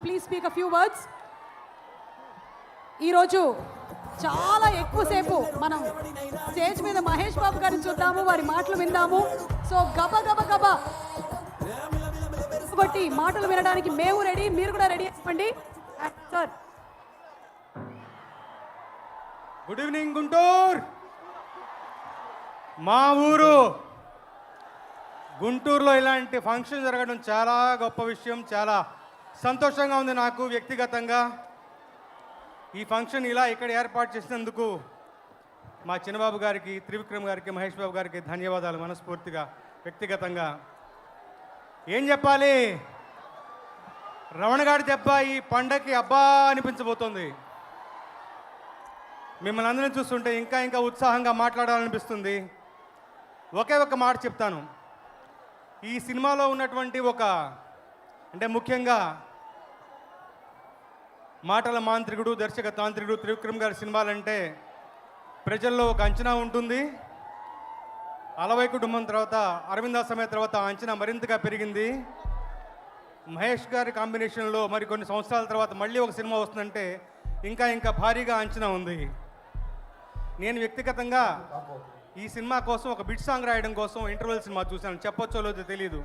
Please speak a few words. ఈరోజు చాలా ఎక్కువసేపు మనం స్టేజ్ మీద మహేష్ బాబు గారిని చూద్దాము, వారి మాటలు విందాము. సో గబ గబ గబ కాబట్టి మాటలు వినడానికి మేము రెడీ, మీరు కూడా రెడీ అవ్వండి సార్. Good evening Guntur. మా ఊరు గుంటూరులో ఇలాంటి ఫంక్షన్ జరగడం చాలా గొప్ప విషయం, చాలా సంతోషంగా ఉంది నాకు వ్యక్తిగతంగా. ఈ ఫంక్షన్ ఇలా ఇక్కడ ఏర్పాటు చేసినందుకు మా చిన్నబాబు గారికి, త్రివిక్రమ్ గారికి, మహేష్ బాబు గారికి ధన్యవాదాలు మనస్ఫూర్తిగా వ్యక్తిగతంగా. ఏం చెప్పాలి, రమణ గారి దెబ్బ ఈ పండగకి అబ్బా అనిపించబోతోంది. మిమ్మల్ని అందరినీ చూస్తుంటే ఇంకా ఇంకా ఉత్సాహంగా మాట్లాడాలనిపిస్తుంది. ఒకే ఒక మాట చెప్తాను, ఈ సినిమాలో ఉన్నటువంటి అంటే ముఖ్యంగా మాటల మాంత్రికుడు, దర్శక తాంత్రికుడు త్రివిక్రమ్ గారి సినిమాలంటే ప్రజల్లో ఒక అంచనా ఉంటుంది. అలవై కుటుంబం తర్వాత, అరవింద సమయ తర్వాత ఆ అంచనా మరింతగా పెరిగింది. మహేష్ గారి కాంబినేషన్లో మరి కొన్ని సంవత్సరాల తర్వాత మళ్ళీ ఒక సినిమా వస్తుందంటే ఇంకా ఇంకా భారీగా అంచనా ఉంది. నేను వ్యక్తిగతంగా ఈ సినిమా కోసం ఒక బిట్ సాంగ్ రాయడం కోసం ఇంటర్వెల్ సినిమా చూశాను. చెప్పొచ్చో లేదో తెలియదు.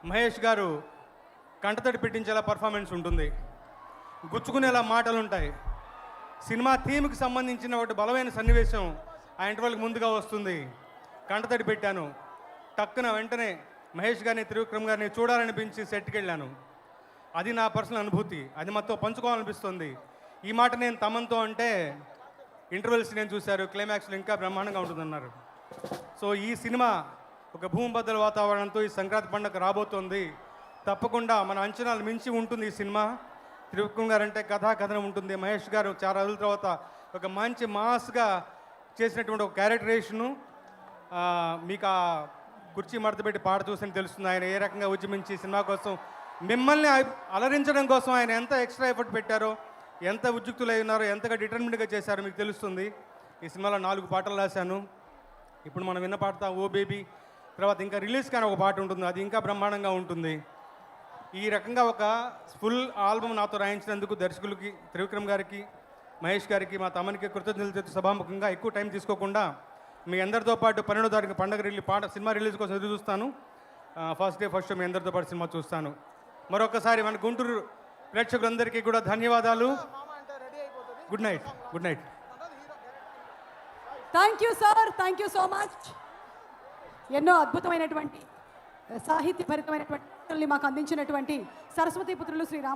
మహేష్ గారు కంటతడి పెట్టించేలా పర్ఫార్మెన్స్ ఉంటుంది, గుచ్చుకునేలా మాటలు ఉంటాయి. సినిమా థీమ్కి సంబంధించిన ఒకటి బలమైన సన్నివేశం ఆ ఇంటర్వెల్కి ముందుగా వస్తుంది. కంటతడి పెట్టాను. టక్కున వెంటనే మహేష్ గారిని, త్రివిక్రమ్ గారిని చూడాలనిపించి సెట్కి వెళ్ళాను. అది నా పర్సనల్ అనుభూతి, అది మాతో పంచుకోవాలనిపిస్తుంది. ఈ మాట నేను తమన్తో అంటే ఇంటర్వెల్స్ నేను చూశారు, క్లైమాక్స్లో ఇంకా బ్రహ్మాండంగా ఉంటుందన్నారు. సో ఈ సినిమా ఒక భూమిబద్దల వాతావరణంతో ఈ సంక్రాంతి పండుగ రాబోతోంది. తప్పకుండా మన అంచనాలు మించి ఉంటుంది ఈ సినిమా. త్రివిక్రమ్ గారు అంటే కథనం ఉంటుంది. మహేష్ గారు చాలా రోజుల తర్వాత ఒక మంచి మాస్గా చేసినటువంటి ఒక క్యారెక్టరేషను. మీకు ఆ కుర్చీ మడతపెట్టి పాట చూసి తెలుస్తుంది ఆయన ఏ రకంగా ఉద్యమించి సినిమా కోసం మిమ్మల్ని అలరించడం కోసం ఆయన ఎంత ఎక్స్ట్రా ఎఫర్ట్ పెట్టారో, ఎంత ఉద్యుక్తులై ఉన్నారో, ఎంతగా డిటర్మిన్డ్గా చేశారో మీకు తెలుస్తుంది. ఈ సినిమాలో 4 పాటలు రాశాను. ఇప్పుడు మనం విన్న పాట ఓ బేబీ, తర్వాత ఇంకా రిలీజ్ కానీ ఒక పాట ఉంటుంది, అది ఇంకా బ్రహ్మాండంగా ఉంటుంది. ఈ రకంగా ఒక ఫుల్ ఆల్బమ్ నాతో రాయించినందుకు దర్శకులకి, త్రివిక్రమ్ గారికి, మహేష్ గారికి, మా తమనికి కృతజ్ఞతలు చెప్తూ సభాముఖంగా ఎక్కువ టైం తీసుకోకుండా మీ అందరితో పాటు 12వ తారీఖు పండుగ సినిమా రిలీజ్ కోసం ఎదురు చూస్తాను. First day first show me అందరితో పాటు సినిమా చూస్తాను. మరొకసారి మన గుంటూరు ప్రేక్షకులందరికీ కూడా ధన్యవాదాలు. Good night. Good night. Thank you sir, thank you so much. ఎన్నో అద్భుతమైనటువంటి సాహిత్యభరితమైనటువంటి మాకు అందించినటువంటి సరస్వతి పుత్రులు శ్రీ రామ